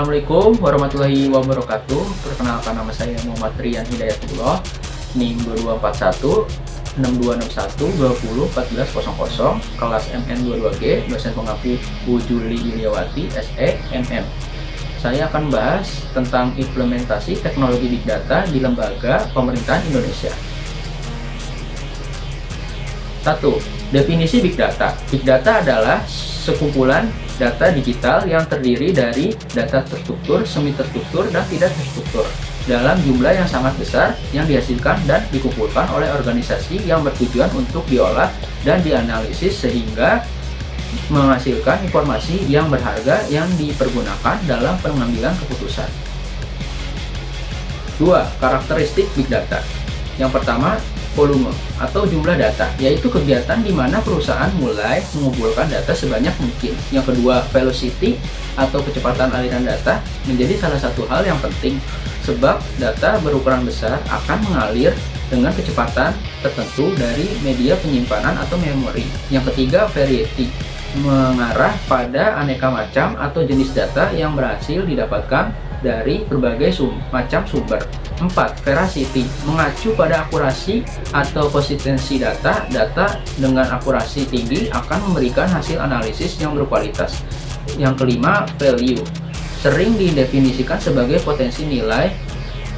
Assalamualaikum warahmatullahi wabarakatuh. Perkenalkan, nama saya Muhammad Rian Hidayatullah, NIM 2241 6261 20 1400, kelas MN22G, dosen pengapu Bu Juli Yuliawati, SE, MM. Saya akan bahas tentang implementasi teknologi Big Data di lembaga pemerintahan Indonesia. 1. Definisi Big Data. Big Data adalah sekumpulan data digital yang terdiri dari data terstruktur, semi terstruktur, dan tidak terstruktur dalam jumlah yang sangat besar yang dihasilkan dan dikumpulkan oleh organisasi yang bertujuan untuk diolah dan dianalisis sehingga menghasilkan informasi yang berharga yang dipergunakan dalam pengambilan keputusan. 2. Karakteristik Big Data. Yang pertama, volume atau jumlah data, yaitu kegiatan di mana perusahaan mulai mengumpulkan data sebanyak mungkin. Yang kedua, velocity atau kecepatan aliran data menjadi salah satu hal yang penting, sebab data berukuran besar akan mengalir dengan kecepatan tertentu dari media penyimpanan atau memori. Yang ketiga, variety, mengarah pada aneka macam atau jenis data yang berhasil didapatkan dari berbagai macam sumber. 4. Veracity, mengacu pada akurasi atau konsistensi data. Data dengan akurasi tinggi akan memberikan hasil analisis yang berkualitas. Yang kelima, value, sering didefinisikan sebagai potensi nilai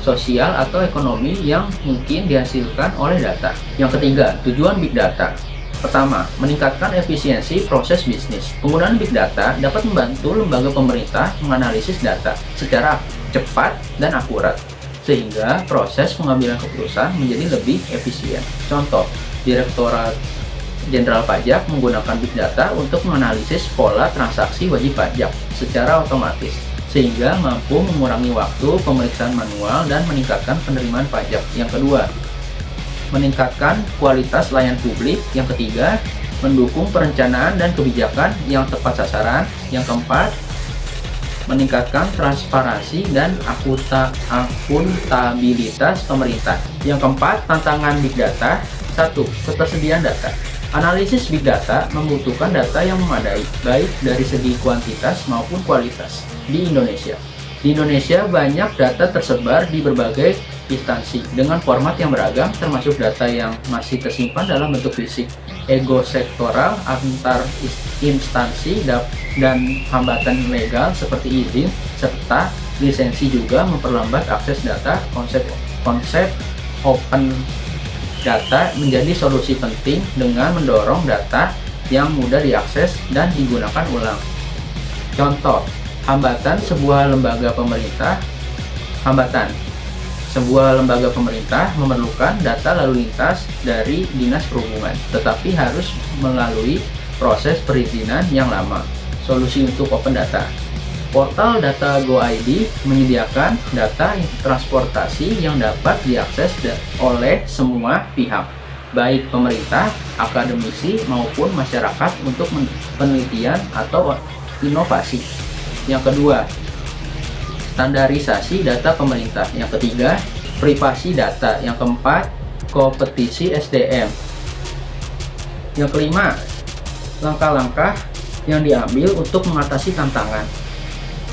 sosial atau ekonomi yang mungkin dihasilkan oleh data. Yang ketiga, tujuan Big Data. Pertama, meningkatkan efisiensi proses bisnis. Penggunaan Big Data dapat membantu lembaga pemerintah menganalisis data secara cepat dan akurat, sehingga proses pengambilan keputusan menjadi lebih efisien. Contoh, Direktorat Jenderal Pajak menggunakan Big Data untuk menganalisis pola transaksi wajib pajak secara otomatis, sehingga mampu mengurangi waktu pemeriksaan manual dan meningkatkan penerimaan pajak. Yang kedua, meningkatkan kualitas layanan publik. Yang ketiga, mendukung perencanaan dan kebijakan yang tepat sasaran. Yang keempat, meningkatkan transparansi dan akuntabilitas pemerintah. Yang keempat, tantangan Big Data. 1. Ketersediaan data. Analisis Big Data membutuhkan data yang memadai, baik dari segi kuantitas maupun kualitas. Di Indonesia banyak data tersebar di berbagai instansi dengan format yang beragam, termasuk data yang masih tersimpan dalam bentuk fisik, ego-sektoral, antar instansi, dan hambatan legal seperti izin serta lisensi juga memperlambat akses data. Konsep open data menjadi solusi penting dengan mendorong data yang mudah diakses dan digunakan ulang. Contoh, sebuah lembaga pemerintah memerlukan data lalu lintas dari Dinas Perhubungan, tetapi harus melalui proses perizinan yang lama. Solusi untuk open data. Portal Data Go ID menyediakan data transportasi yang dapat diakses oleh semua pihak, baik pemerintah, akademisi, maupun masyarakat untuk penelitian atau inovasi. Yang kedua, standarisasi data pemerintah. Yang ketiga, privasi data. Yang keempat, kompetisi SDM. Yang kelima, langkah-langkah yang diambil untuk mengatasi tantangan.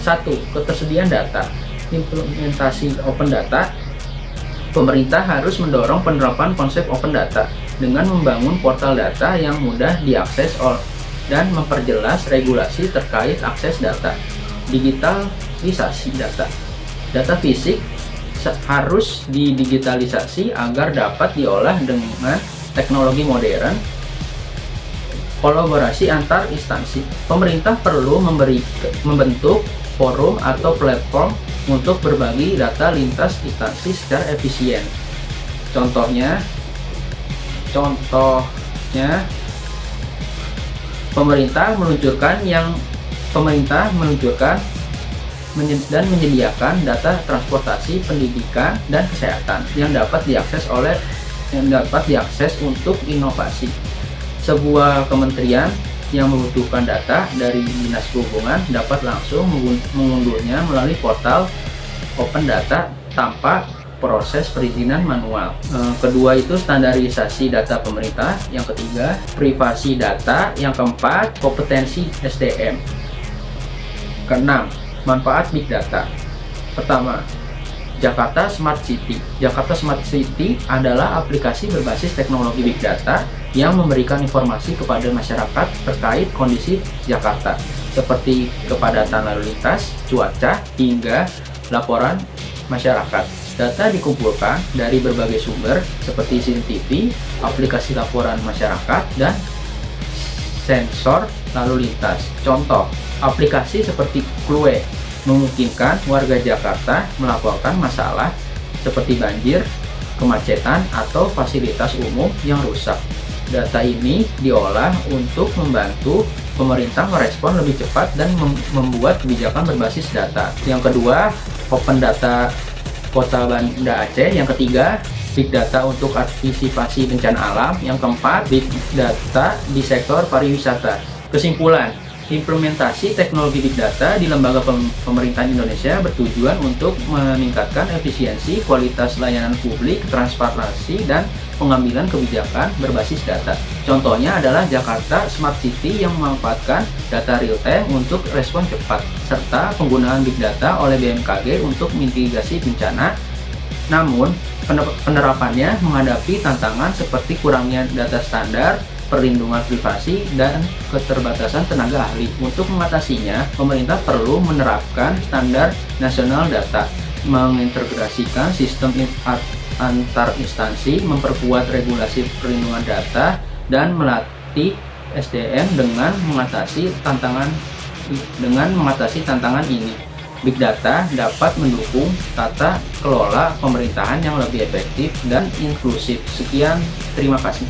1. Ketersediaan data. Implementasi open data. Pemerintah harus mendorong penerapan konsep open data dengan membangun portal data yang mudah diakses dan memperjelas regulasi terkait akses data. Digitalisasi data. Data fisik harus didigitalisasi agar dapat diolah dengan teknologi modern. Kolaborasi antar instansi. Pemerintah perlu membentuk forum atau platform untuk berbagi data lintas instansi secara efisien. Contohnya pemerintah meluncurkan dan menyediakan data transportasi, pendidikan, dan kesehatan yang dapat diakses untuk inovasi. Sebuah kementerian yang membutuhkan data dari Dinas Perhubungan dapat langsung mengunduhnya melalui portal open data tanpa proses perizinan manual. Kedua itu standarisasi data pemerintah. Yang ketiga, privasi data. Yang keempat, kompetensi SDM. Keenam, Manfaat Big Data. Pertama, Jakarta Smart City. Jakarta Smart City adalah aplikasi berbasis teknologi Big Data yang memberikan informasi kepada masyarakat terkait kondisi Jakarta, seperti kepadatan lalu lintas, cuaca, hingga laporan masyarakat. Data dikumpulkan dari berbagai sumber seperti CCTV, aplikasi laporan masyarakat, dan sensor lalu lintas. Contoh, aplikasi seperti Clue memungkinkan warga Jakarta melaporkan masalah seperti banjir, kemacetan, atau fasilitas umum yang rusak. Data ini diolah untuk membantu pemerintah merespon lebih cepat dan membuat kebijakan berbasis data. Yang kedua, Open Data Kota Banda Aceh. Yang ketiga, Big Data untuk antisipasi bencana alam. Yang keempat, Big Data di sektor pariwisata. Kesimpulan, implementasi teknologi Big Data di lembaga pemerintahan Indonesia bertujuan untuk meningkatkan efisiensi, kualitas layanan publik, transparansi, dan pengambilan kebijakan berbasis data. Contohnya adalah Jakarta Smart City yang memanfaatkan data real-time untuk respon cepat, serta penggunaan Big Data oleh BMKG untuk mitigasi bencana. Namun, penerapannya menghadapi tantangan seperti kurangnya data standar, perlindungan privasi, dan keterbatasan tenaga ahli. Untuk mengatasinya, pemerintah perlu menerapkan standar nasional data, mengintegrasikan sistem antar instansi, memperkuat regulasi perlindungan data, dan melatih SDM dengan mengatasi tantangan ini. Big Data dapat mendukung tata kelola pemerintahan yang lebih efektif dan inklusif. Sekian, terima kasih.